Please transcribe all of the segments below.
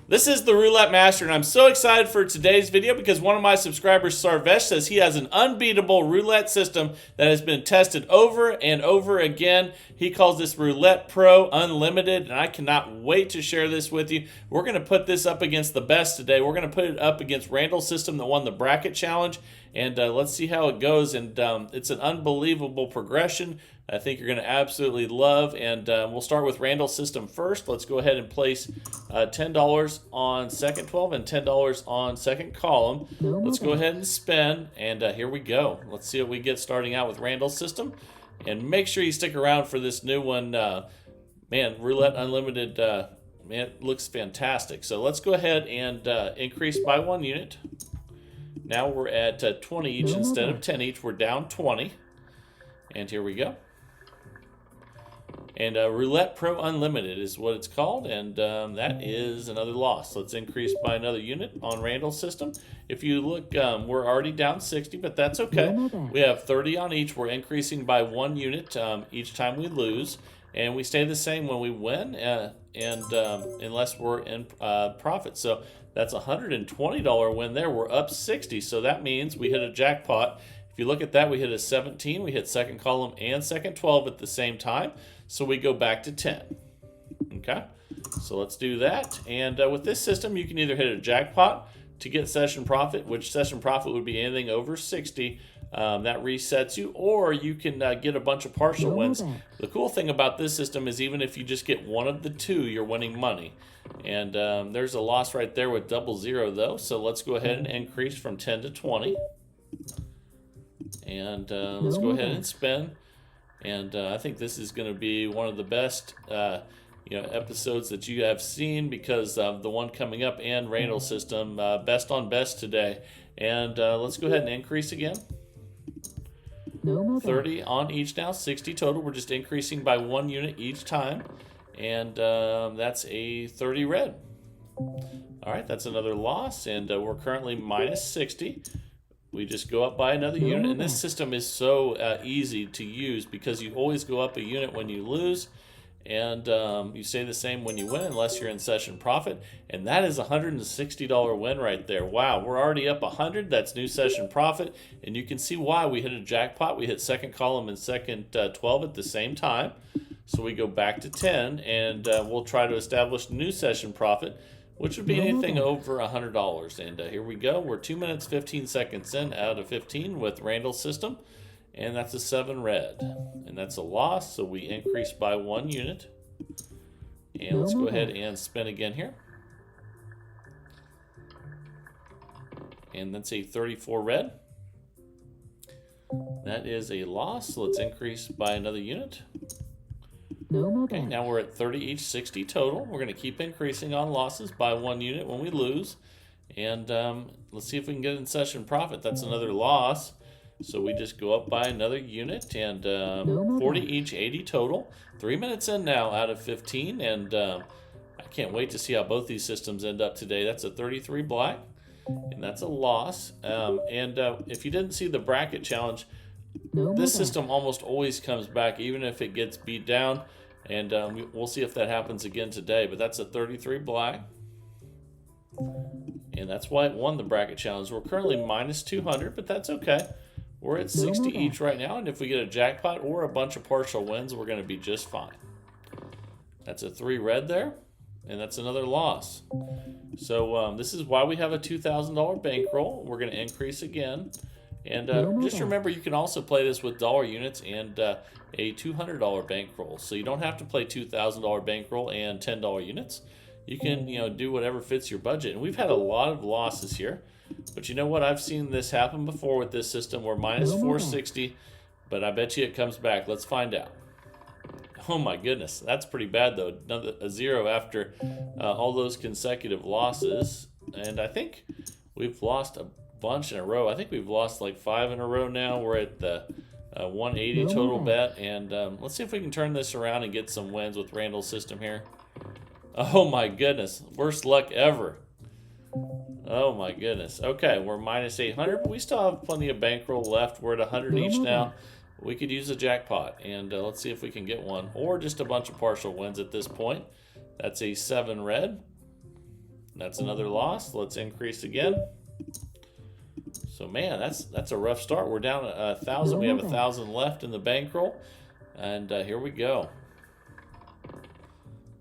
This is the Roulette Master, and I'm so excited for today's video because one of my subscribers, Sarvesh, says he has an unbeatable roulette system that has been tested over and over again. He calls this Roulette Pro Unlimited, and I cannot wait to share this with you. We're going to put this up against the best today. We're going to put it up against Randall's system that won the bracket challenge, and let's see how it goes. And it's an unbelievable progression. I think you're going to absolutely love, and we'll start with Randall's system first. Let's go ahead and place $10 on second 12 and $10 on second column. Let's go ahead and spin, and here we go. Let's see what we get starting out with Randall's system, and make sure you stick around for this new one. Man, Roulette Unlimited, man, it looks fantastic. So let's go ahead and increase by 1 unit. Now we're at 20 each instead of 10 each. We're down 20, and here we go. And Roulette Pro Unlimited is what it's called, and that is another loss. Let's increase by another unit on Randall's system. If you look, we're already down 60, but that's okay. We have 30 on each. We're increasing by 1 unit each time we lose, and we stay the same when we win, unless we're in profit. So that's a $120 win there. We're up 60, so that means we hit a jackpot. If you look at that, we hit a 17, we hit second column and second 12 at the same time, so we go back to 10. Okay, so let's do that. And with this system, you can either hit a jackpot to get session profit, which session profit would be anything over 60. That resets you, or you can get a bunch of partial wins. The cool thing about this system is even if you just get one of the two, you're winning money. And there's a loss right there with 00 though, so let's go ahead and increase from 10 to 20. And let's go ahead and spin. And I think this is going to be one of the best episodes that you have seen, because of the one coming up and Randall's system, best on best today. And let's go ahead and increase again. 30 on each now, 60 total. We're just increasing by 1 unit each time. And that's a 30 red. All right, that's another loss, and we're currently minus 60. We just go up by another unit, and this system is so easy to use because you always go up a unit when you lose, and you stay the same when you win unless you're in session profit, and that is a $160 win right there. Wow, we're already up 100. That's new session profit, and you can see why we hit a jackpot. We hit second column and second 12 at the same time, so we go back to 10, and we'll try to establish new session profit, which would be anything over $100. And here we go. We're 2 minutes, 15 seconds in out of 15 with Randall's system. And that's a 7 red. And that's a loss, so we increase by 1 unit. And let's go ahead and spin again here. And that's a 34 red. That is a loss. So let's increase by another unit. Okay, now we're at 30 each, 60 total. We're going to keep increasing on losses by 1 unit when we lose. And let's see if we can get in session profit. That's another loss. So we just go up by another unit, and 40 each, 80 total. 3 minutes in now out of 15, and I can't wait to see how both these systems end up today. That's a 33 black, and that's a loss. If you didn't see the bracket challenge, this system almost always comes back, even if it gets beat down. And we'll see if that happens again today. But that's a 33 black. And that's why it won the bracket challenge. We're currently minus 200, but that's okay. We're at 60 each right now. And if we get a jackpot or a bunch of partial wins, we're going to be just fine. That's a 3 red there. And that's another loss. So this is why we have a $2,000 bankroll. We're going to increase again. And just remember, you can also play this with dollar units and a $200 bankroll. So you don't have to play $2,000 bankroll and $10 units. You can, do whatever fits your budget. And we've had a lot of losses here. But you know what? I've seen this happen before with this system. We're minus 460, but I bet you it comes back. Let's find out. Oh my goodness, that's pretty bad though. A 0 after all those consecutive losses. And I think we've lost a bunch in a row. I think we've lost like 5 in a row now. We're at the 180 total bet, and let's see if we can turn this around and get some wins with Randall's system here. Oh my goodness, worst luck ever. Oh my goodness. Okay, we're minus 800, but we still have plenty of bankroll left. We're at 100 each now. We could use a jackpot, and let's see if we can get one, or just a bunch of partial wins at this point. That's a 7 red. That's another loss. Let's increase again. So man, that's a rough start. We're down 1,000. We have 1,000 left in the bankroll, and here we go.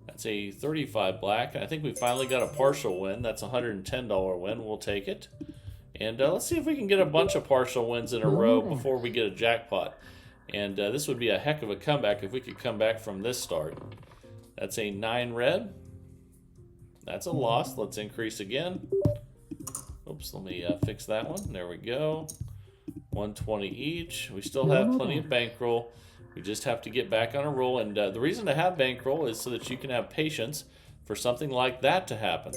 That's a 35 black. I think we finally got a partial win. That's a $110 win. We'll take it. And let's see if we can get a bunch of partial wins in a row before we get a jackpot. And this would be a heck of a comeback if we could come back from this start. That's a 9 red. That's a loss. Let's increase again. Oops, let me fix that one. There we go. 120 each. We still have plenty of bankroll. We just have to get back on a roll. And the reason to have bankroll is so that you can have patience for something like that to happen.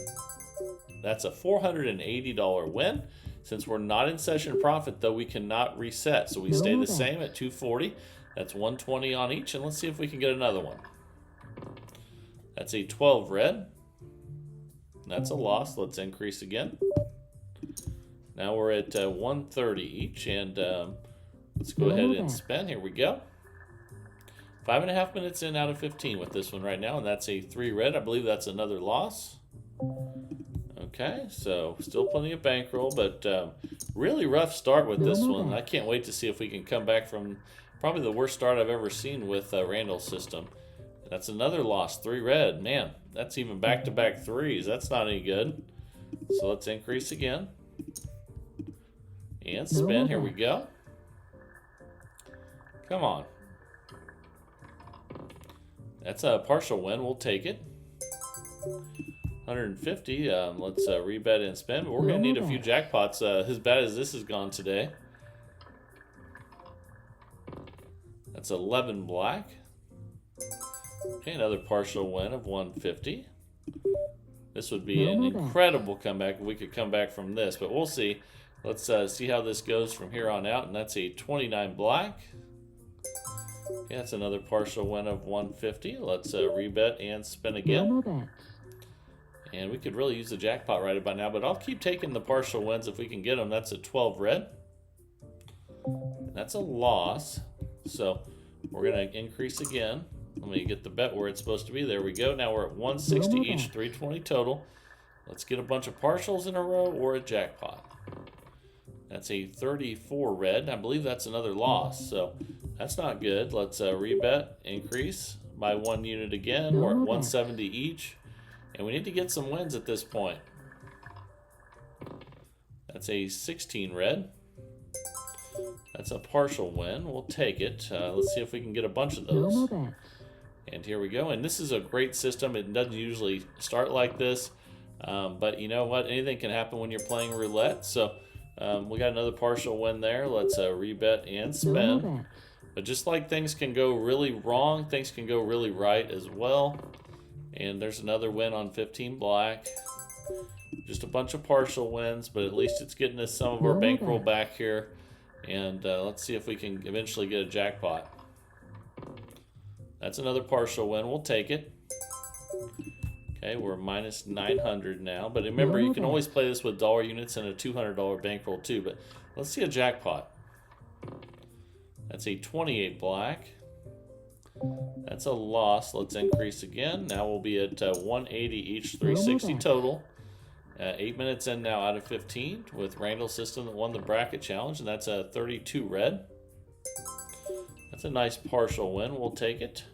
That's a $480 win. Since we're not in session profit, though, we cannot reset. So we stay the same at 240. That's 120 on each. And let's see if we can get another one. That's a 12 red. That's a loss. Let's increase again. Now we're at 130 each. And let's go ahead and spin. Here we go. 5.5 minutes in out of 15 with this one right now. And that's a 3 red. I believe that's another loss. Okay, so still plenty of bankroll, but really rough start with this one. I can't wait to see if we can come back from probably the worst start I've ever seen with Randall's system. That's another loss, 3 red. Man, that's even back-to-back threes. That's not any good. So let's increase again. And spin, here we go. Come on. That's a partial win, we'll take it. 150. Let's rebet and spin. But we're going to need a few jackpots as bad as this has gone today. That's 11 black. Okay, another partial win of 150. This would be an incredible comeback if we could come back from this, but we'll see. Let's see how this goes from here on out, and that's a 29 black. Okay, that's another partial win of 150. Let's rebet and spin again. And we could really use the jackpot right about now, but I'll keep taking the partial wins if we can get them. That's a 12 red. That's a loss. So we're going to increase again. Let me get the bet where it's supposed to be. There we go. Now we're at 160 each, 320 total. Let's get a bunch of partials in a row or a jackpot. That's a 34 red. I believe that's another loss, so that's not good. Let's rebet, increase by 1 unit again. We're at 170 each. And we need to get some wins at this point. That's a 16 red. That's a partial win. We'll take it. Let's see if we can get a bunch of those. And here we go. And this is a great system. It doesn't usually start like this. But you know what? Anything can happen when you're playing roulette. So we got another partial win there. Let's rebet and spin. But just like things can go really wrong, things can go really right as well. And there's another win on 15 black. Just a bunch of partial wins, but at least it's getting us some of our bankroll back here. And let's see if we can eventually get a jackpot. That's another partial win. We'll take it. Okay, we're minus 900 now. But remember, you can always play this with dollar units and a $200 bankroll too. But let's see a jackpot. That's a 28 black. That's a loss. Let's increase again. Now we'll be at 180 each, 360 total. 8 minutes in now out of 15 with Randall's system that won the bracket challenge, and that's a 32 red. That's a nice partial win. We'll take it.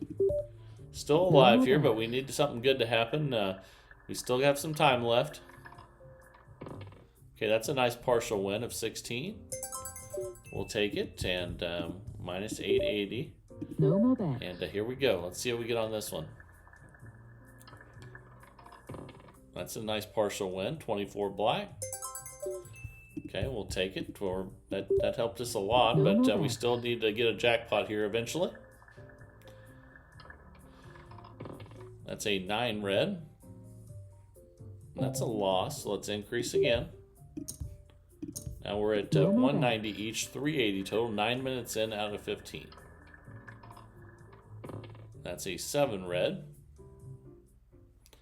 Still alive here, but we need something good to happen. We still have some time left. Okay, that's a nice partial win of 16. We'll take it, and minus 880. And here we go. Let's see how we get on this one. That's a nice partial win, 24 black. Okay, we'll take it. That helped us a lot, but we still need to get a jackpot here eventually. That's a 9 red. That's a loss. Let's increase again. Now we're at 190 each, 380 total, 9 minutes in out of 15. That's a 7 red.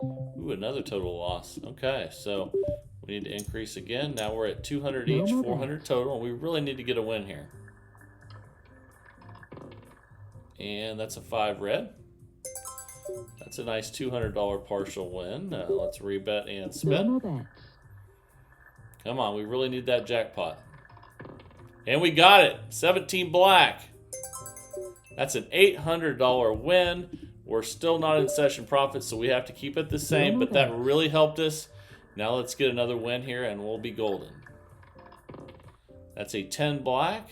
Ooh, another total loss. Okay, so we need to increase again. Now we're at 200 each, 400 total, and we really need to get a win here. And that's a 5 red. That's That's a nice $200 partial win. Let's rebet and No spin. more bets. Come on, we really need that jackpot. And we got it. 17 black. That's an $800 win. We're still not in session profit, so we have to keep it the same, but that really helped us. Now let's get another win here, and we'll be golden. That's a 10 black.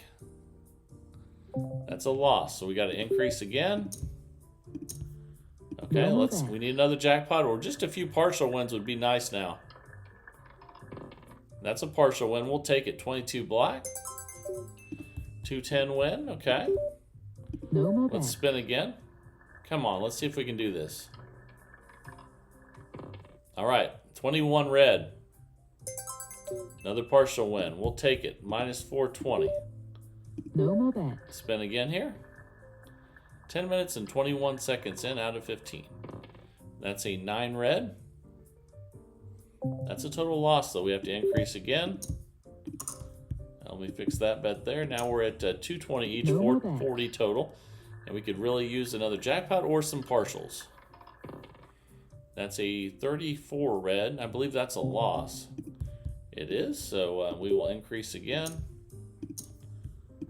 That's a loss, so we got to increase again. Okay, we need another jackpot, or just a few partial wins would be nice now. That's a partial win. We'll take it. 22 black. 210 win. Okay. No more Let's spin again. Come on, let's see if we can do this. All right, 21 red. Another partial win. We'll take it. Minus 420. No more bets. Spin again here. 10 minutes and 21 seconds in out of 15. That's a 9 red. That's a total loss, though. We have to increase again. Let me fix that bet there. Now we're at 220 each, 440 total. And we could really use another jackpot or some partials. That's a 34 red. I believe that's a loss. It is, so we will increase again.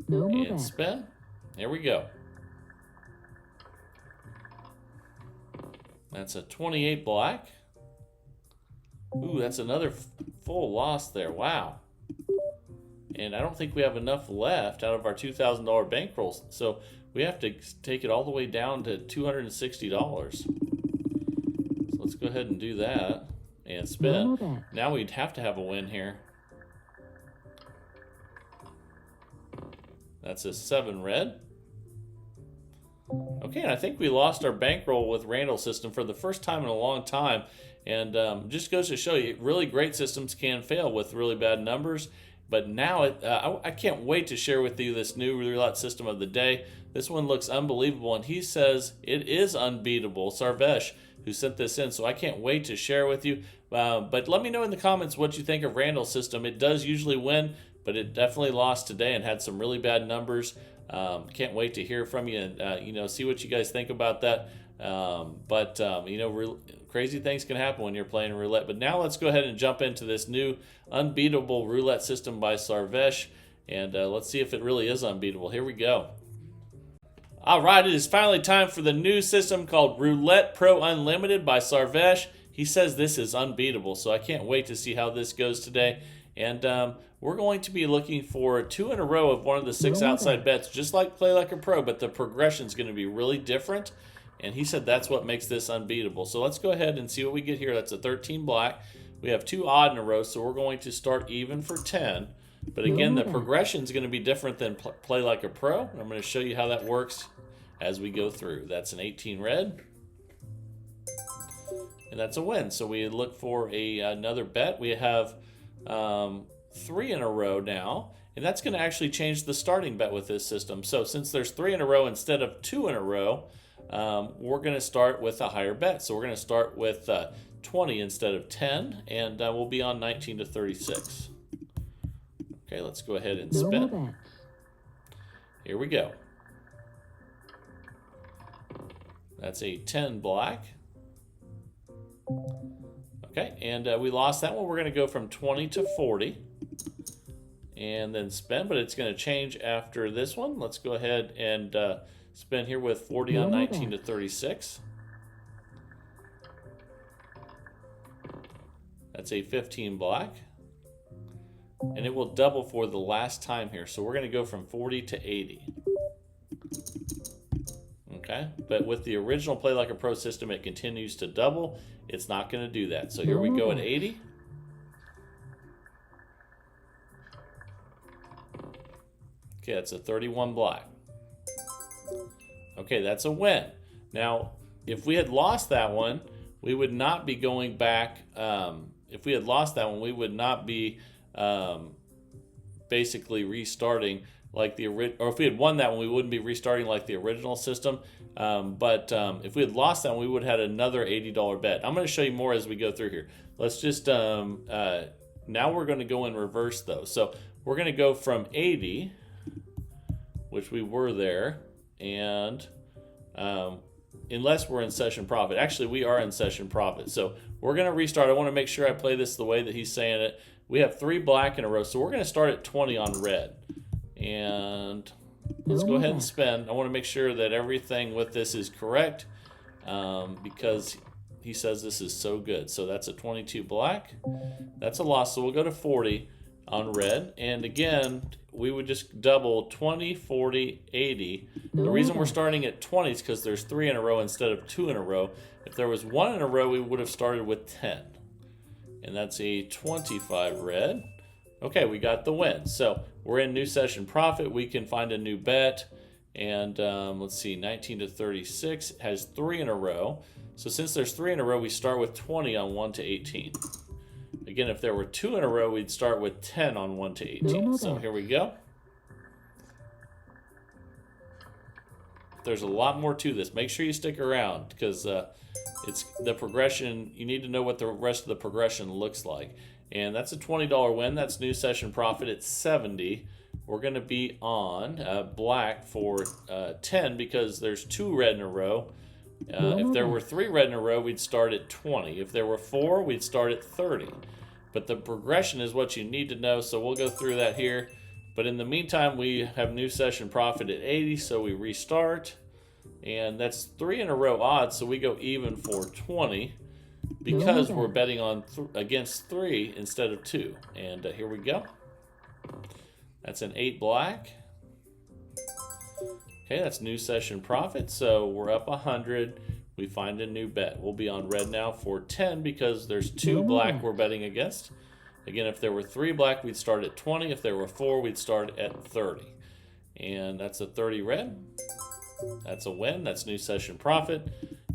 And spin. Here we go. That's a 28 black. Ooh, that's another full loss there. Wow. And I don't think we have enough left out of our $2,000 bankrolls. So we have to take it all the way down to $260. So let's go ahead and do that and spin. Now we'd have to have a win here. That's a 7 red. Okay, and I think we lost our bankroll with Randall's system for the first time in a long time. And just goes to show you, really great systems can fail with really bad numbers. But now I can't wait to share with you this new roulette system of the day. This one looks unbelievable, and he says it is unbeatable. Sarvesh, who sent this in, so I can't wait to share with you. But let me know in the comments what you think of Randall's system. It does usually win, but it definitely lost today and had some really bad numbers. Can't wait to hear from you and see what you guys think about that. Crazy things can happen when you're playing roulette. But now let's go ahead and jump into this new unbeatable roulette system by Sarvesh, and let's see if it really is unbeatable. Here we go. All right, it is finally time for the new system called Roulette Pro Unlimited by Sarvesh. He says this is unbeatable, so I can't wait to see how this goes today. And we're going to be looking for 2 in a row of one of the 6 outside bets, just like Play Like a Pro, but the progression is going to be really different. And he said that's what makes this unbeatable. So let's go ahead and see what we get here. That's a 13 black. We have 2 odd in a row, so we're going to start even for 10. But again, the progression is going to be different than Play Like a Pro. I'm going to show you how that works as we go through. That's an 18 red. And that's a win. So we look for another bet. We have 3 in a row now. And that's going to actually change the starting bet with this system. So since there's 3 in a row instead of 2 in a row, we're going to start with a higher bet. So we're going to start with 20 instead of 10, and we'll be on 19 to 36. Okay, let's go ahead and spin. Here we go. That's a 10 black. Okay, and we lost that one. We're going to go from 20 to 40 and then spin, but it's going to change after this one. Let's go ahead and spin here with 40 on 19 to 36. That's a 15 black. And it will double for the last time here. So we're going to go from 40 to 80. Okay, but with the original Play Like a Pro system, it continues to double. It's not going to do that. So here we go at 80. Okay, that's a 31 black. Okay, that's a win. Now, if we had lost that one, we would not be going back. If we had lost that one, we would not be basically restarting like the original. Or if we had won that one, we wouldn't be restarting like the original system. But if we had lost that one, we would have had another $80 bet. I'm going to show you more as we go through here. Let's just now we're going to go in reverse though. So we're going to go from 80, which we were there, and unless we're in session profit. Actually, we are in session profit. So we're going to restart. I want to make sure I play this the way that he's saying it. We have 3 black in a row. So we're going to start at 20 on red. And let's go ahead and spin. I want to make sure that everything with this is correct because he says this is so good. So that's a 22 black. That's a loss. So we'll go to 40 on red. And again, we would just double 20, 40, 80. The reason we're starting at 20 is because there's 3 in a row instead of 2 in a row. If there was 1 in a row, we would have started with 10. And that's a 25 red. Okay, we got the win. So we're in new session profit. We can find a new bet. And let's see, 19 to 36 has 3 in a row. So since there's 3 in a row, we start with 20 on 1 to 18. Again, if there were 2 in a row, we'd start with 10 on 1 to 18. So here we go. There's a lot more to this. Make sure you stick around because it's the progression. You need to know what the rest of the progression looks like. And that's a $20 win. That's new session profit at 70. We're going to be on black for 10 because there's 2 red in a row. If there were 3 red in a row, we'd start at 20. If there were 4, we'd start at 30. But the progression is what you need to know, so we'll go through that here. But in the meantime, we have new session profit at 80, so we restart. And that's 3 in a row odds, so we go even for 20 because we're betting on against 3 instead of 2. And here we go. That's an 8 black. Okay, that's new session profit, so we're up 100. We find a new bet. We'll be on red now for 10 because there's 2 black we're betting against. Again, if there were 3 black, we'd start at 20. If there were 4, we'd start at 30. And that's a 30 red. That's a win. That's new session profit.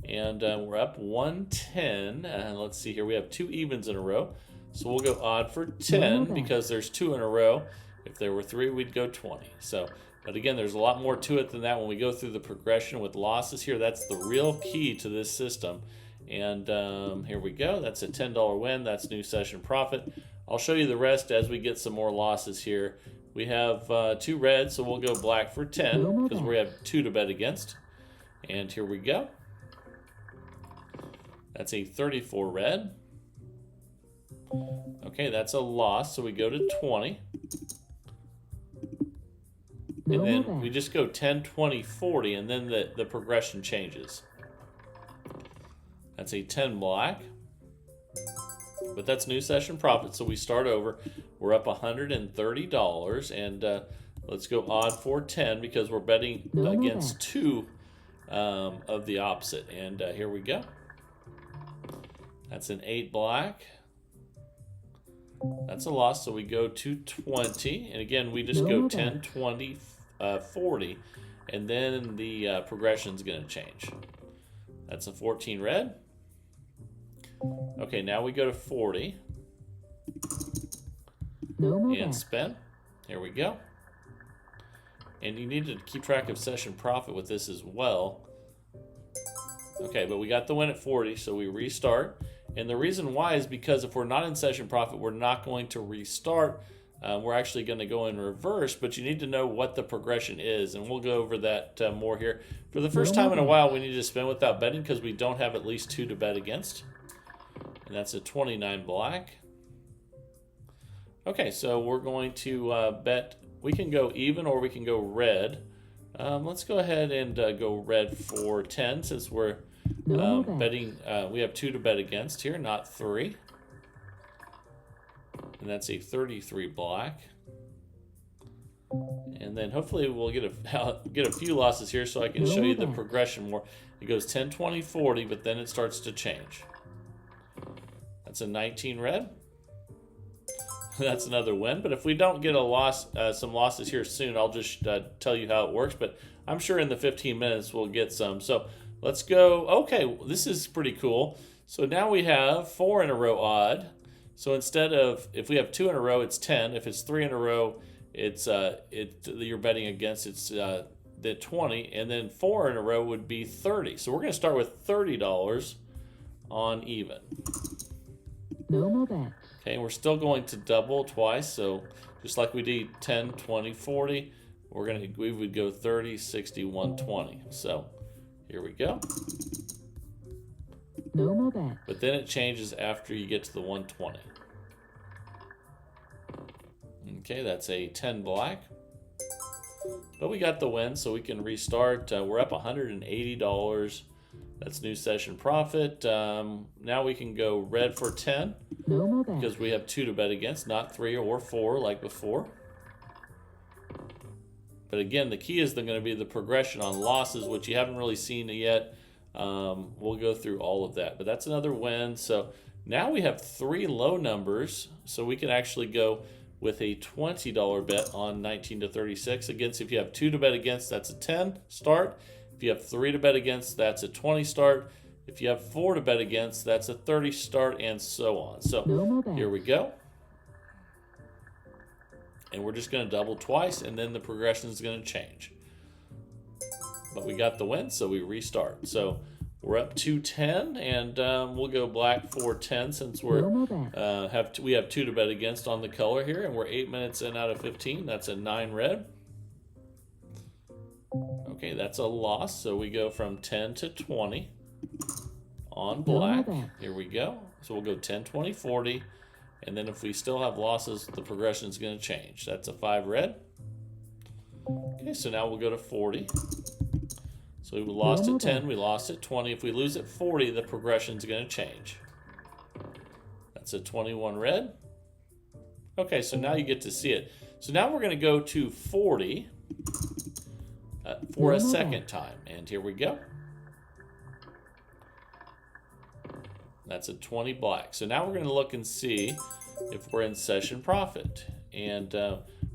And we're up 110. Let's see here. We have 2 evens in a row. So we'll go odd for 10 because there's 2 in a row. If there were 3, we'd go 20. So, but again, there's a lot more to it than that. When we go through the progression with losses here, that's the real key to this system. And here we go. That's a $10 win. That's new session profit. I'll show you the rest as we get some more losses here. We have 2 reds, so we'll go black for 10 because we have 2 to bet against. And here we go. That's a 34 red. Okay, that's a loss, so we go to 20. And then we just go 10, 20, 40, and then the progression changes. That's a 10 black. But that's new session profit, so we start over. We're up $130, and let's go odd for 10 because we're betting against 2 of the opposite. And here we go. That's an 8 black. That's a loss, so we go to 20. And again, we just go 10, 20, 40, and then the progression's going to change. That's a 14 red. Okay, now we go to 40. And spin. Here we go. And you need to keep track of session profit with this as well. Okay, but we got the win at 40, so we restart. And the reason why is because if we're not in session profit, we're not going to restart. We're actually going to go in reverse, but you need to know what the progression is, and we'll go over that more here. For the first time in a while, we need to spin without betting because we don't have at least 2 to bet against. And that's a 29 black. Okay, so we're going to bet. We can go even or we can go red. Let's go ahead and go red for 10 since we're betting. We have 2 to bet against here, not 3. And that's a 33 black. And then hopefully we'll get a few losses here so I can show you the progression more. It goes 10, 20, 40, but then it starts to change. That's a 19 red. That's another win. But if we don't get a loss, some losses here soon, I'll just tell you how it works. But I'm sure in the 15 minutes we'll get some. So let's go. Okay, this is pretty cool. So now we have 4 in a row odd. So instead of, if we have 2 in a row, it's 10. If it's 3 in a row, it's you're betting against, it's the 20. And then 4 in a row would be 30. So we're going to start with $30 on even. No more bets. Okay, and we're still going to double twice. So just like we did 10, 20, 40, we would go 30, 60, 120. So Here we go. No more bets. But then it changes after you get to the 120. Okay, that's a 10 black. But we got the win, so we can restart. We're up $180. That's new session profit. Now we can go red for 10. No more bets. Because we have 2 to bet against, not 3 or 4 like before. But again, the key is going to be the progression on losses, which you haven't really seen yet. We'll go through all of that. But that's another win. So now we have 3 low numbers. So we can actually go with a $20 bet on 19 to 36. Against, if you have 2 to bet against, that's a 10 start. If you have 3 to bet against, that's a 20 start. If you have 4 to bet against, that's a 30 start, and so on. So here we go. And we're just going to double twice, and then the progression is going to change. But we got the win, so we restart. So we're up 210, and we'll go black for 10 since we have 2 to bet against on the color here, and we're 8 minutes in out of 15. That's a 9 red. Okay, that's a loss, so we go from 10 to 20 on black. Here we go. So we'll go 10, 20, 40. And then if we still have losses, the progression is going to change. That's a 5 red. Okay, so now we'll go to 40. So we lost at 10, we lost at 20. If we lose at 40, the progression is going to change. That's a 21 red. Okay, so now you get to see it. So now we're going to go to 40 for a second time. And here we go. That's a 20 black. So now we're going to look and see if we're in session profit. And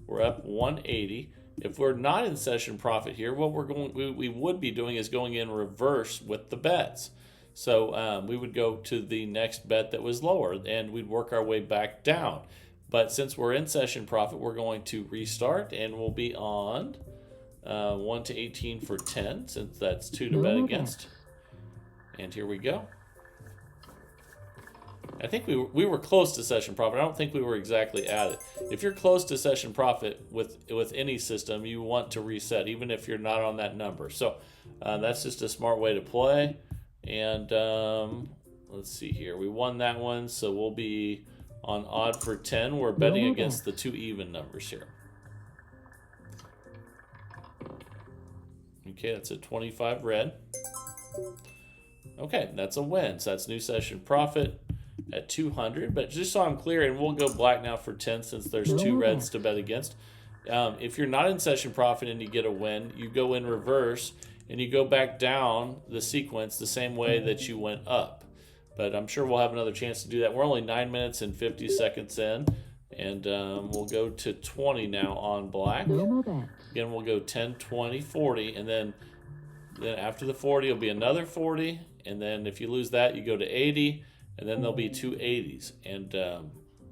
we're up 180. If we're not in session profit here, what we would be doing is going in reverse with the bets. So we would go to the next bet that was lower, and we'd work our way back down. But since we're in session profit, we're going to restart, and we'll be on 1 to 18 for 10, since that's 2 to bet against. And here we go. I think we were close to session profit. I don't think we were exactly at it. If you're close to session profit with any system, you want to reset, even if you're not on that number. So that's just a smart way to play. And let's see here. We won that one, so we'll be on odd for 10. We're betting against the 2 even numbers here. Okay, that's a 25 red. Okay, that's a win. So that's new session profit at 200. But just so I'm clear, and we'll go black now for 10 since there's 2 reds to bet against. If you're not in session profit and you get a win, you go in reverse and you go back down the sequence the same way that you went up. But I'm sure we'll have another chance to do that. We're only 9 minutes and 50 seconds in. And we'll go to 20 now on black. Again, we'll go 10, 20, 40. And then after the 40, it'll be another 40. And then if you lose that, you go to 80. And then there'll be 2 80s. And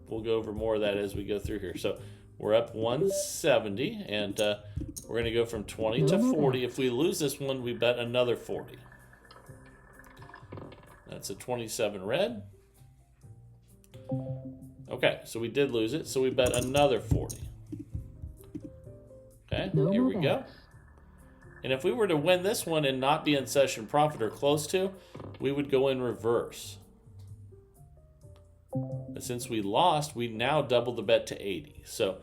we'll go over more of that as we go through here. So we're up 170. And we're going to go from 20 to 40. If we lose this one, we bet another 40. That's a 27 red. Okay, so we did lose it, so we bet another 40. Okay, here we go. And if we were to win this one and not be in session profit or close to, we would go in reverse. But since we lost, we now double the bet to 80. So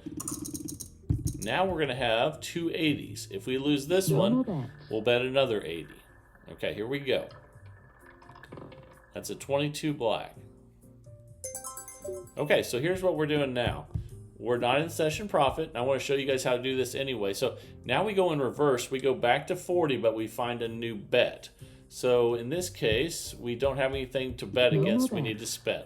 now we're going to have 2 80s. If we lose this one, we'll bet another 80. Okay, here we go. That's a 22 black. Okay, so here's what we're doing now. We're not in session profit. I want to show you guys how to do this anyway. So now we go in reverse. We go back to 40, but we find a new bet. So in this case, we don't have anything to bet against. We need to spend.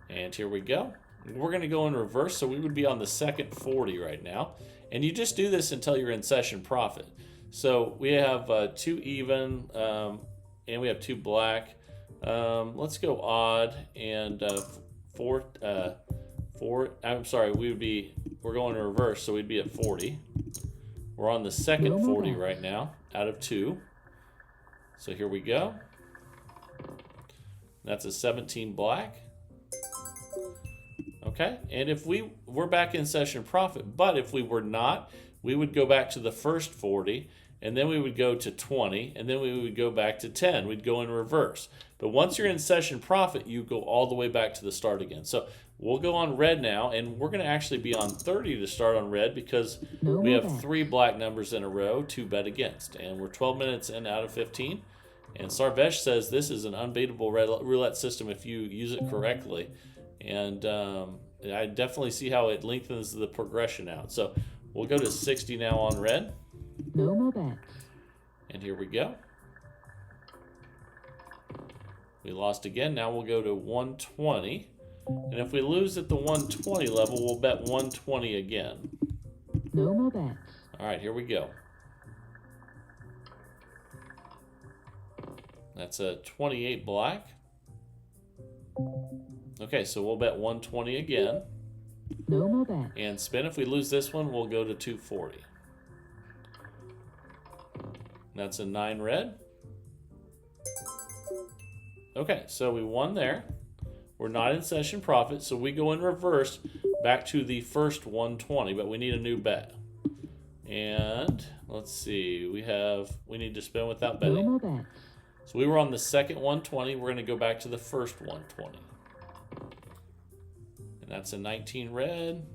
And here we go. We're going to go in reverse, so we would be on the second 40 right now. And you just do this until you're in session profit. So we have 2 even, and we have 2 black. Let's go odd and 4. I'm sorry, we're going in reverse, so we'd be at 40. We're on the second 40 right now, out of 2. So here we go. That's a 17 black. Okay, and if we're back in session profit, but if we were not, we would go back to the first 40, and then we would go to 20, and then we would go back to 10. We'd go in reverse. But once you're in session profit, you go all the way back to the start again. So we'll go on red now, and we're going to actually be on 30 to start on red because we have 3 black numbers in a row to bet against. And we're 12 minutes in out of 15. And Sarvesh says this is an unbeatable roulette system if you use it correctly. And I definitely see how it lengthens the progression out. So we'll go to 60 now on red. No more bets. And here we go. We lost again. Now we'll go to 120. And if we lose at the 120 level, we'll bet 120 again. No more bets. All right, here we go. That's a 28 black. Okay, so we'll bet 120 again. No more bets. And spin. If we lose this one, we'll go to 240. That's a 9 red. Okay, so we won there. We're not in session profit, so we go in reverse back to the first 120, but we need a new bet. And let's see, we need to spin without betting. No more bets. So we were on the second 120. We're going to go back to the first 120. And that's a 19 red.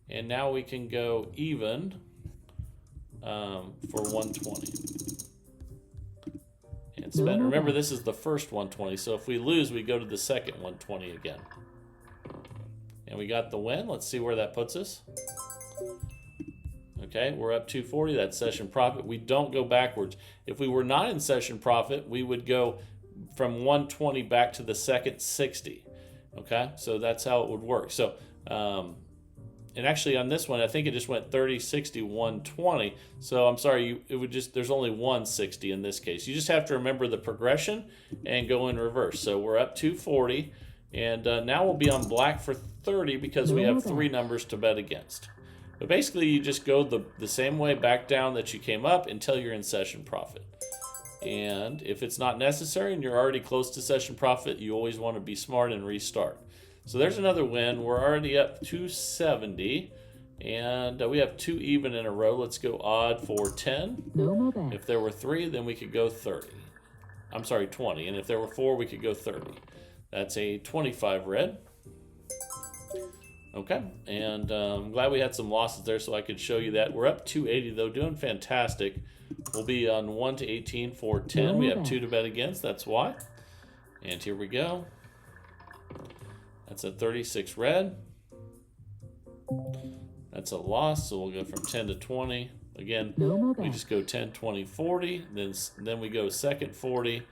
And now we can go even for 120. And spin. Remember, this is the first 120. So if we lose, we go to the second 120 again. And we got the win. Let's see where that puts us. Okay, we're up 240. That's session profit. We don't go backwards. If we were not in session profit, we would go from 120 back to the second 60. Okay, so that's how it would work. So, and actually on this one, I think it just went 30, 60, 120. So I'm sorry, there's only 160 in this case. You just have to remember the progression and go in reverse. So we're up 240, and now we'll be on black for 30 because we have 3 numbers to bet against. But basically, you just go the same way back down that you came up until you're in session profit. And if it's not necessary and you're already close to session profit, you always want to be smart and restart. So there's another win. We're already up 270, and we have 2 even in a row. Let's go odd for 10. No more bets. If there were 3, then we could go 30. I'm sorry, 20. And if there were 4, we could go 30. That's a 25 red. Okay, and I'm glad we had some losses there so I could show you that. We're up 280 though, doing fantastic. We'll be on 1 to 18 for 10. We have 2 to bet against, that's why. And here we go. That's a 36 red. That's a loss, so we'll go from 10 to 20. Again, we just go 10, 20, 40. Then we go second 40,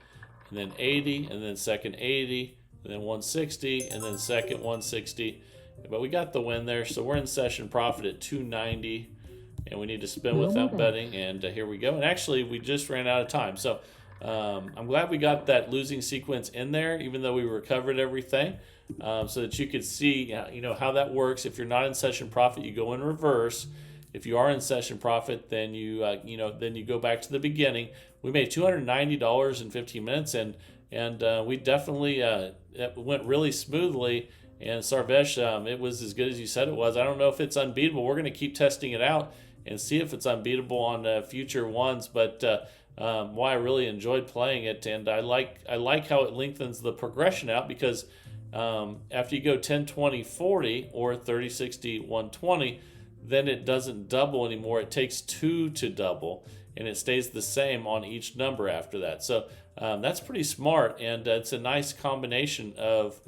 and then 80, and then second 80, and then 160, and then second 160. But we got the win there, so we're in session profit at 290, and we need to spin without betting, and here we go. And actually, we just ran out of time, so I'm glad we got that losing sequence in there, even though we recovered everything, so that you could see, how that works. If you're not in session profit, you go in reverse. If you are in session profit, then you go back to the beginning. We made $290 in 15 minutes, and we definitely it went really smoothly. And Sarvesh, it was as good as you said it was. I don't know if it's unbeatable. We're going to keep testing it out and see if it's unbeatable on future ones. But I really enjoyed playing it, and I like how it lengthens the progression out because after you go 10, 20, 40 or 30, 60, 120, then it doesn't double anymore. It takes 2 to double, and it stays the same on each number after that. So that's pretty smart, and it's a nice combination of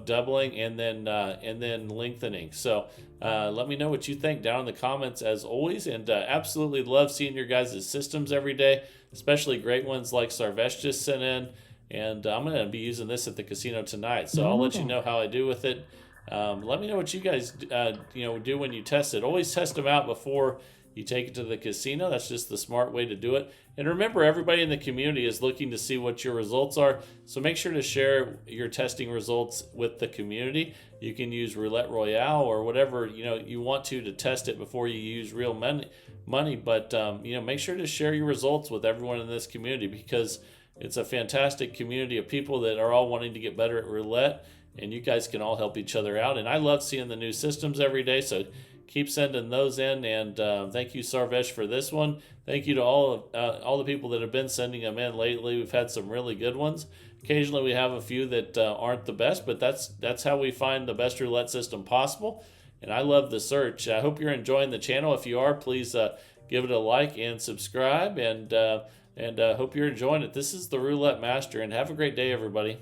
doubling and then lengthening. So let me know what you think down in the comments as always, and absolutely love seeing your guys' systems every day, especially great ones like Sarvesh just sent in. And I'm going to be using this at the casino tonight, so I'll let you know how I do with it. Let me know what you guys do when you test it. Always test them out before you take it to the casino. That's just the smart way to do it. And remember, everybody in the community is looking to see what your results are. So make sure to share your testing results with the community. You can use Roulette Royale or whatever you want to test it before you use real money. But make sure to share your results with everyone in this community because it's a fantastic community of people that are all wanting to get better at roulette. And you guys can all help each other out. And I love seeing the new systems every day. So keep sending those in. And thank you, Sarvesh, for this one. Thank you to all the people that have been sending them in lately. We've had some really good ones. Occasionally we have a few that aren't the best, but that's how we find the best roulette system possible. And I love the search. I hope you're enjoying the channel. If you are, please give it a like and subscribe. And hope you're enjoying it. This is the Roulette Master, and have a great day, everybody.